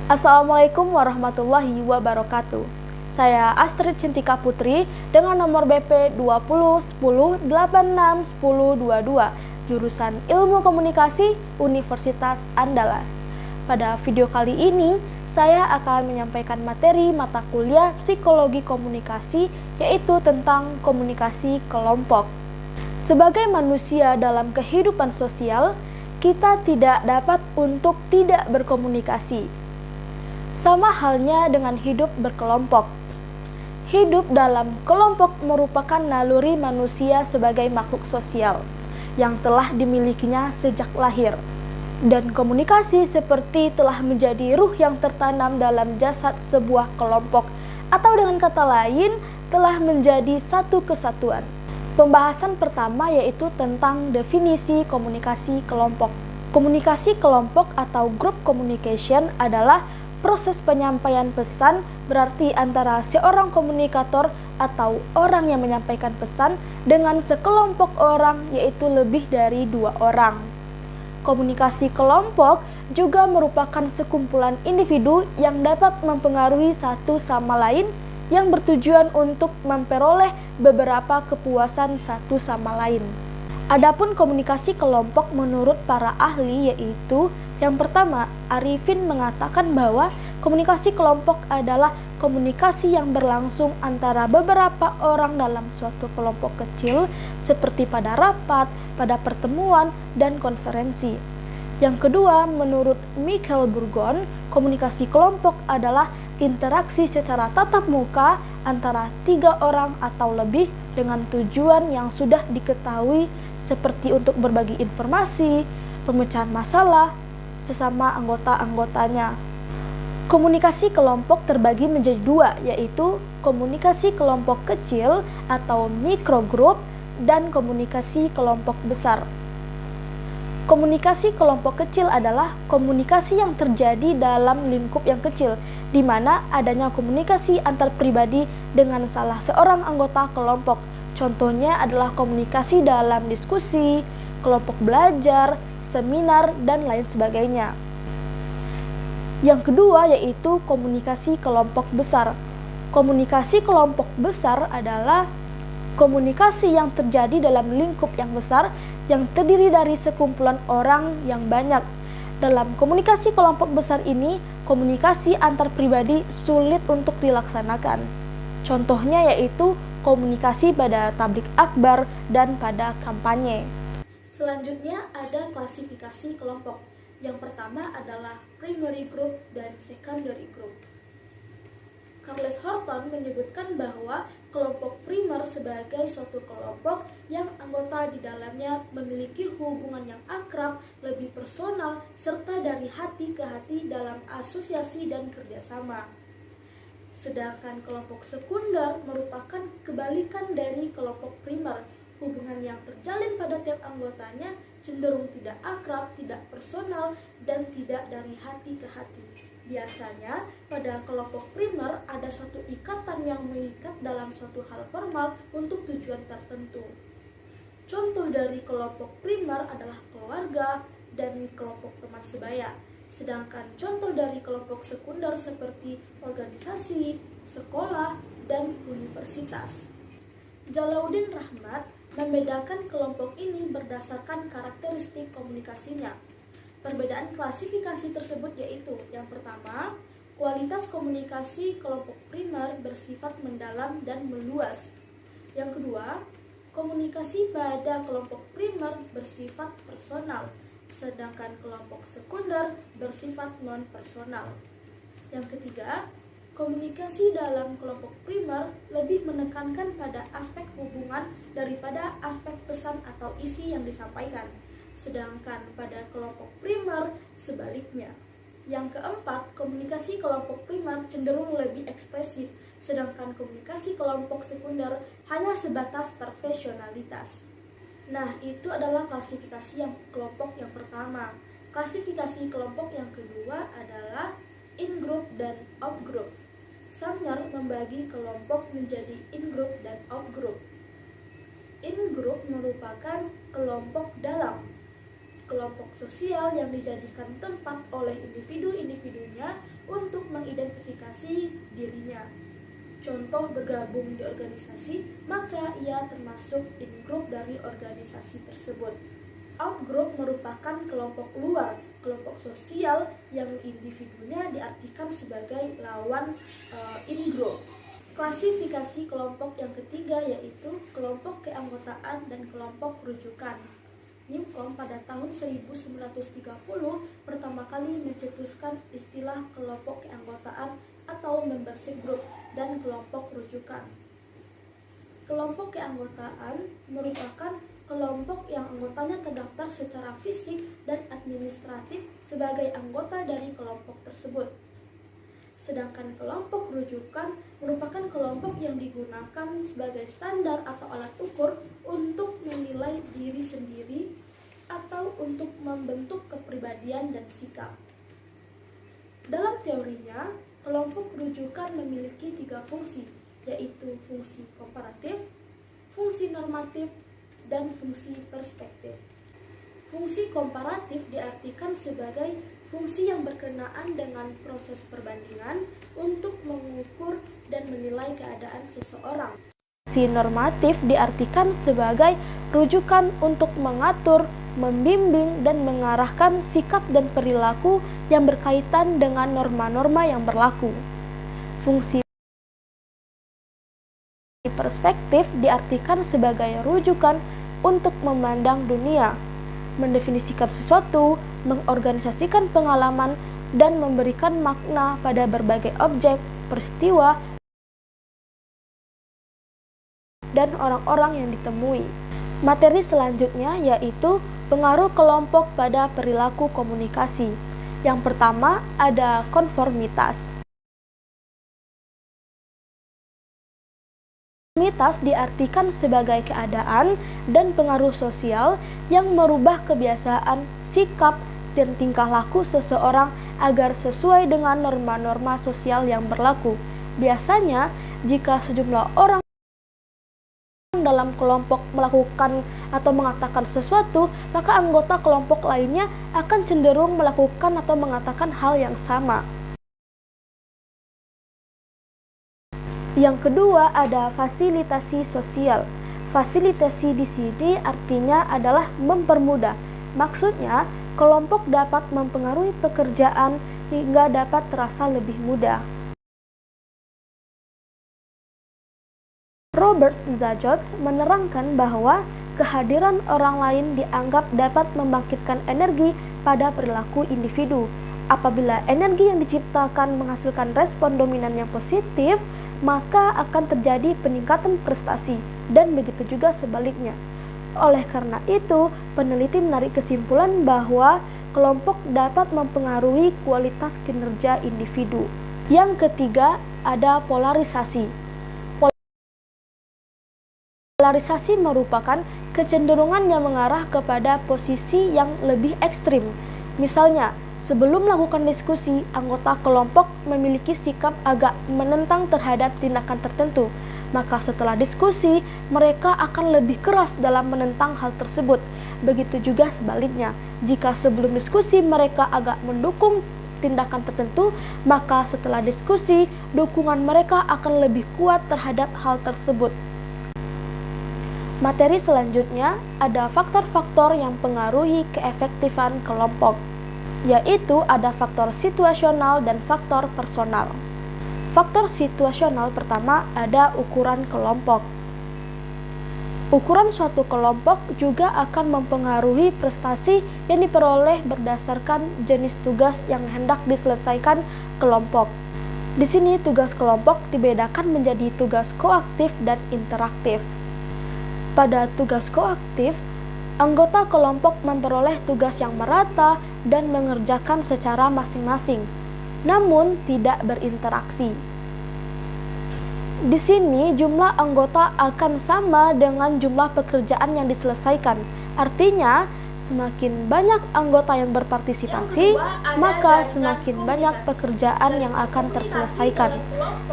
Assalamualaikum warahmatullahi wabarakatuh. Saya Astrid Cintika Putri dengan nomor BP 2010861022, jurusan Ilmu Komunikasi Universitas Andalas. Pada video kali ini, saya akan menyampaikan materi mata kuliah Psikologi Komunikasi, yaitu tentang komunikasi kelompok. Sebagai manusia dalam kehidupan sosial, kita tidak dapat untuk tidak berkomunikasi. Sama halnya dengan hidup berkelompok. Hidup dalam kelompok merupakan naluri manusia sebagai makhluk sosial yang telah dimilikinya sejak lahir. Dan komunikasi seperti telah menjadi ruh yang tertanam dalam jasad sebuah kelompok, atau dengan kata lain, telah menjadi satu kesatuan. Pembahasan pertama yaitu tentang definisi komunikasi kelompok. Komunikasi kelompok atau group communication adalah proses penyampaian pesan, berarti antara seorang komunikator atau orang yang menyampaikan pesan dengan sekelompok orang, yaitu lebih dari 2 orang. Komunikasi kelompok juga merupakan sekumpulan individu yang dapat mempengaruhi satu sama lain yang bertujuan untuk memperoleh beberapa kepuasan satu sama lain. Adapun komunikasi kelompok menurut para ahli yaitu yang pertama, Arifin mengatakan bahwa komunikasi kelompok adalah komunikasi yang berlangsung antara beberapa orang dalam suatu kelompok kecil seperti pada rapat, pada pertemuan, dan konferensi. Yang kedua, menurut Michael Burgon, komunikasi kelompok adalah interaksi secara tatap muka antara 3 orang atau lebih dengan tujuan yang sudah diketahui seperti untuk berbagi informasi, pemecahan masalah sesama anggota-anggotanya. Komunikasi kelompok terbagi menjadi 2, yaitu komunikasi kelompok kecil atau mikrogroup dan komunikasi kelompok besar. Komunikasi kelompok kecil adalah komunikasi yang terjadi dalam lingkup yang kecil, di mana adanya komunikasi antar pribadi dengan salah seorang anggota kelompok. Contohnya adalah komunikasi dalam diskusi, kelompok belajar, seminar, dan lain sebagainya. Yang kedua yaitu komunikasi kelompok besar. Komunikasi kelompok besar adalah komunikasi yang terjadi dalam lingkup yang besar yang terdiri dari sekumpulan orang yang banyak. Dalam komunikasi kelompok besar ini, komunikasi antar pribadi sulit untuk dilaksanakan. Contohnya yaitu komunikasi pada tablik akbar dan pada kampanye. Selanjutnya ada klasifikasi kelompok. Yang pertama adalah primary group dan secondary group. Charles Horton menyebutkan bahwa kelompok primer sebagai suatu kelompok yang anggota di dalamnya memiliki hubungan yang akrab, lebih personal, serta dari hati ke hati dalam asosiasi dan kerjasama. Sedangkan kelompok sekunder merupakan kebalikan dari kelompok primer. Hubungan yang terjalin pada tiap anggotanya cenderung tidak akrab, tidak personal, dan tidak dari hati ke hati. Biasanya, pada kelompok primer ada suatu ikatan yang mengikat dalam suatu hal formal untuk tujuan tertentu. Contoh dari kelompok primer adalah keluarga dan kelompok teman sebaya. Sedangkan contoh dari kelompok sekunder seperti organisasi, sekolah, dan universitas. Jalauddin Rahmat membedakan kelompok ini berdasarkan karakteristik komunikasinya. Perbedaan klasifikasi tersebut yaitu yang pertama, kualitas komunikasi kelompok primer bersifat mendalam dan meluas. Yang kedua, komunikasi pada kelompok primer bersifat personal, sedangkan kelompok sekunder bersifat non-personal. Yang ketiga, komunikasi dalam kelompok primer lebih menekankan pada aspek hubungan daripada aspek pesan atau isi yang disampaikan. Sedangkan pada kelompok primer sebaliknya. Yang keempat, komunikasi kelompok primer cenderung lebih ekspresif, sedangkan komunikasi kelompok sekunder hanya sebatas profesionalitas. Nah, itu adalah klasifikasi yang kelompok yang pertama. Klasifikasi kelompok yang kedua adalah in-group dan out-group. Sumner membagi kelompok menjadi in-group dan out-group. In-group merupakan kelompok dalam, kelompok sosial yang dijadikan tempat oleh individu-individunya untuk contoh bergabung di organisasi, maka ia termasuk in-group dari organisasi tersebut. Out-group merupakan kelompok luar, kelompok sosial yang individunya diartikan sebagai lawan in-group. Klasifikasi kelompok yang ketiga yaitu kelompok keanggotaan dan kelompok rujukan. Newcomb pada tahun 1930 pertama kali mencetuskan istilah kelompok keanggotaan atau membership group dan kelompok rujukan. Kelompok keanggotaan merupakan kelompok yang anggotanya terdaftar secara fisik dan administratif sebagai anggota dari kelompok tersebut. Sedangkan kelompok rujukan merupakan kelompok yang digunakan sebagai standar atau alat ukur untuk menilai diri sendiri atau untuk membentuk kepribadian dan sikap. Dalam teorinya, kelompok rujukan memiliki 3 fungsi, yaitu fungsi komparatif, fungsi normatif, dan fungsi perspektif. Fungsi komparatif diartikan sebagai fungsi yang berkenaan dengan proses perbandingan untuk mengukur dan menilai keadaan seseorang. Fungsi normatif diartikan sebagai rujukan untuk mengatur, membimbing, dan mengarahkan sikap dan perilaku yang berkaitan dengan norma-norma yang berlaku. Fungsi perspektif diartikan sebagai rujukan untuk memandang dunia, mendefinisikan sesuatu, mengorganisasikan pengalaman, dan memberikan makna pada berbagai objek, peristiwa, dan orang-orang yang ditemui. Materi selanjutnya yaitu pengaruh kelompok pada perilaku komunikasi. Yang pertama ada konformitas. Konformitas diartikan sebagai keadaan dan pengaruh sosial yang merubah kebiasaan, sikap, dan tingkah laku seseorang agar sesuai dengan norma-norma sosial yang berlaku. Biasanya, jika sejumlah orang dalam kelompok melakukan atau mengatakan sesuatu, maka anggota kelompok lainnya akan cenderung melakukan atau mengatakan hal yang sama. Yang kedua ada fasilitasi sosial. Fasilitasi di sini artinya adalah mempermudah. Maksudnya, kelompok dapat mempengaruhi pekerjaan hingga dapat terasa lebih mudah. Robert Zajot menerangkan bahwa kehadiran orang lain dianggap dapat membangkitkan energi pada perilaku individu. Apabila energi yang diciptakan menghasilkan respon dominan yang positif, maka akan terjadi peningkatan prestasi, dan begitu juga sebaliknya. Oleh karena itu, peneliti menarik kesimpulan bahwa kelompok dapat mempengaruhi kualitas kinerja individu. Yang ketiga, ada polarisasi. Polarisasi merupakan kecenderungan yang mengarah kepada posisi yang lebih ekstrim. Misalnya, sebelum melakukan diskusi, anggota kelompok memiliki sikap agak menentang terhadap tindakan tertentu. Maka setelah diskusi, mereka akan lebih keras dalam menentang hal tersebut. Begitu juga sebaliknya, jika sebelum diskusi mereka agak mendukung tindakan tertentu, maka setelah diskusi, dukungan mereka akan lebih kuat terhadap hal tersebut. Materi selanjutnya ada faktor-faktor yang pengaruhi keefektifan kelompok, yaitu ada faktor situasional dan faktor personal. Faktor situasional pertama ada ukuran kelompok. Ukuran suatu kelompok juga akan mempengaruhi prestasi yang diperoleh berdasarkan jenis tugas yang hendak diselesaikan kelompok. Di sini tugas kelompok dibedakan menjadi tugas koaktif dan interaktif. Pada tugas koaktif, anggota kelompok memperoleh tugas yang merata dan mengerjakan secara masing-masing, namun tidak berinteraksi. Di sini jumlah anggota akan sama dengan jumlah pekerjaan yang diselesaikan. Artinya, semakin banyak anggota yang berpartisipasi, maka semakin banyak pekerjaan yang akan terselesaikan.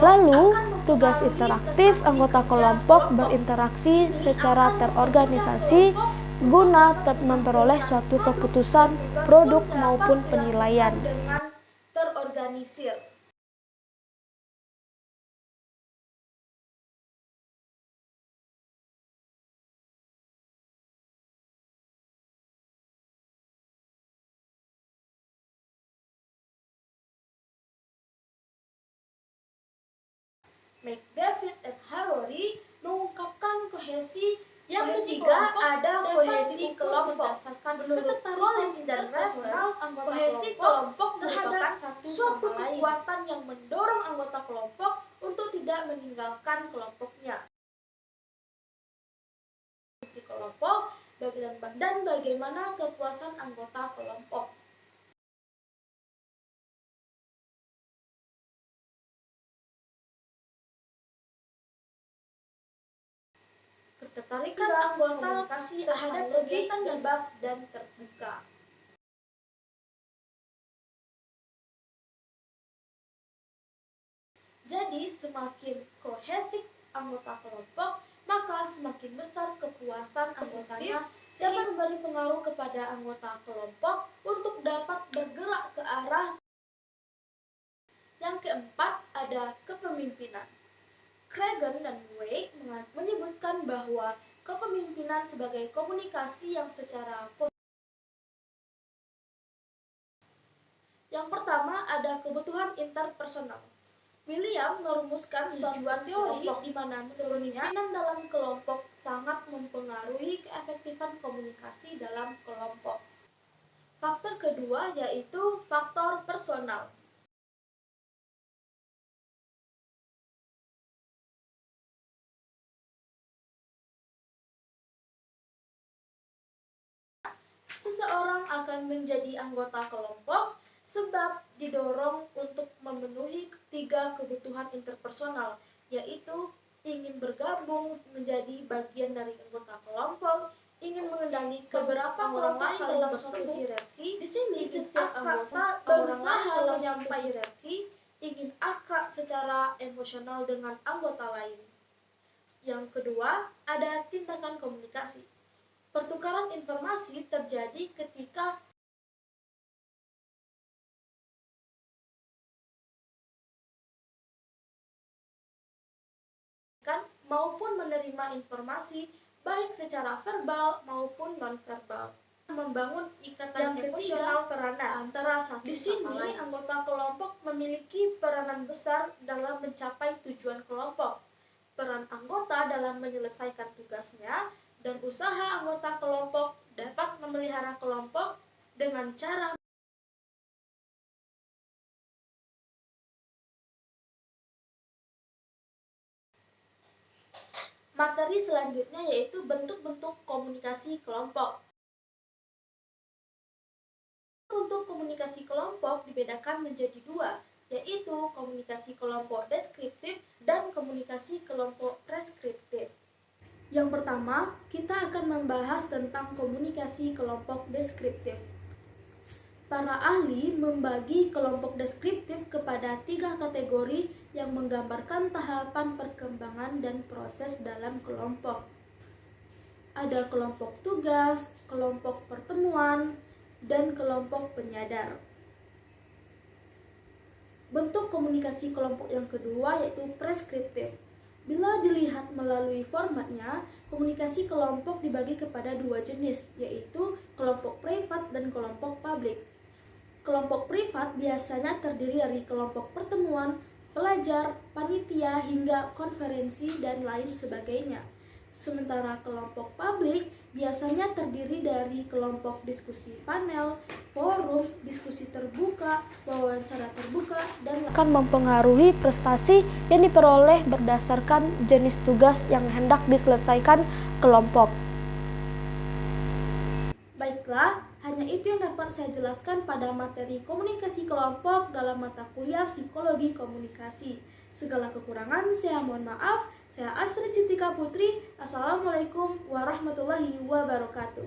Lalu, tugas interaktif anggota kelompok berinteraksi secara terorganisasi guna memperoleh suatu keputusan, produk maupun penilaian. Dengan terorganisir. McDavid dan Harori mengungkapkan kohesi. Yang ketiga ada kohesi kelompok. Menurut Collins dan Ravel, kohesi kelompok terhadap suatu kekuatan yang mendorong anggota kelompok untuk tidak meninggalkan kelompoknya. Fungsi kelompok dan bagaimana kepuasan anggota kelompok. Ketertarikan anggota terhadap kegiatan bebas dan terbuka. Jadi, semakin kohesif anggota kelompok, maka semakin besar kepuasan anggotanya dapat memberi pengaruh kepada anggota kelompok untuk dapat bergerak ke arah. Yang keempat ada kepemimpinan. Kragen dan Wake menyebutkan bahwa kepemimpinan sebagai komunikasi yang secara Yang pertama ada kebutuhan interpersonal. William merumuskan suatu teori di mana kepemimpinan dalam kelompok sangat mempengaruhi keefektifan komunikasi dalam kelompok. Faktor kedua yaitu faktor personal. Seseorang akan menjadi anggota kelompok sebab didorong untuk memenuhi tiga kebutuhan interpersonal, yaitu ingin bergabung menjadi bagian dari anggota kelompok, ingin mengendalikan beberapa orang lain dalam suatu hierarki. Di sini setiap anggota berusaha menyampaikan hierarki, ingin akrab secara emosional dengan anggota lain. Yang kedua, ada tindakan komunikasi. Pertukaran informasi terjadi ketika maupun menerima informasi baik secara verbal maupun nonverbal. Membangun ikatan emosional peranan antara satu sama lain. Di sini anggota kelompok memiliki peranan besar dalam mencapai tujuan kelompok. Peran anggota dalam menyelesaikan tugasnya dan usaha anggota kelompok dapat memelihara kelompok dengan cara materi selanjutnya yaitu bentuk-bentuk komunikasi kelompok. Untuk komunikasi kelompok dibedakan menjadi dua, yaitu komunikasi kelompok deskriptif dan komunikasi kelompok preskriptif. Yang pertama, kita akan membahas tentang komunikasi kelompok deskriptif. Para ahli membagi kelompok deskriptif kepada 3 kategori yang menggambarkan tahapan perkembangan dan proses dalam kelompok. Ada kelompok tugas, kelompok pertemuan, dan kelompok penyadar. Bentuk komunikasi kelompok yang kedua yaitu preskriptif. Bila dilihat melalui formatnya, komunikasi kelompok dibagi kepada 2 jenis, yaitu kelompok privat dan kelompok publik. Kelompok privat biasanya terdiri dari kelompok pertemuan, pelajar, panitia, hingga konferensi, dan lain sebagainya. Sementara kelompok publik biasanya terdiri dari kelompok diskusi panel, forum, diskusi terbuka, wawancara terbuka, dan akan mempengaruhi prestasi yang diperoleh berdasarkan jenis tugas yang hendak diselesaikan kelompok. Baiklah, hanya itu yang dapat saya jelaskan pada materi komunikasi kelompok dalam mata kuliah Psikologi Komunikasi. Segala kekurangan saya mohon maaf. Saya Astrid Cintika Putri. Assalamualaikum warahmatullahi wabarakatuh.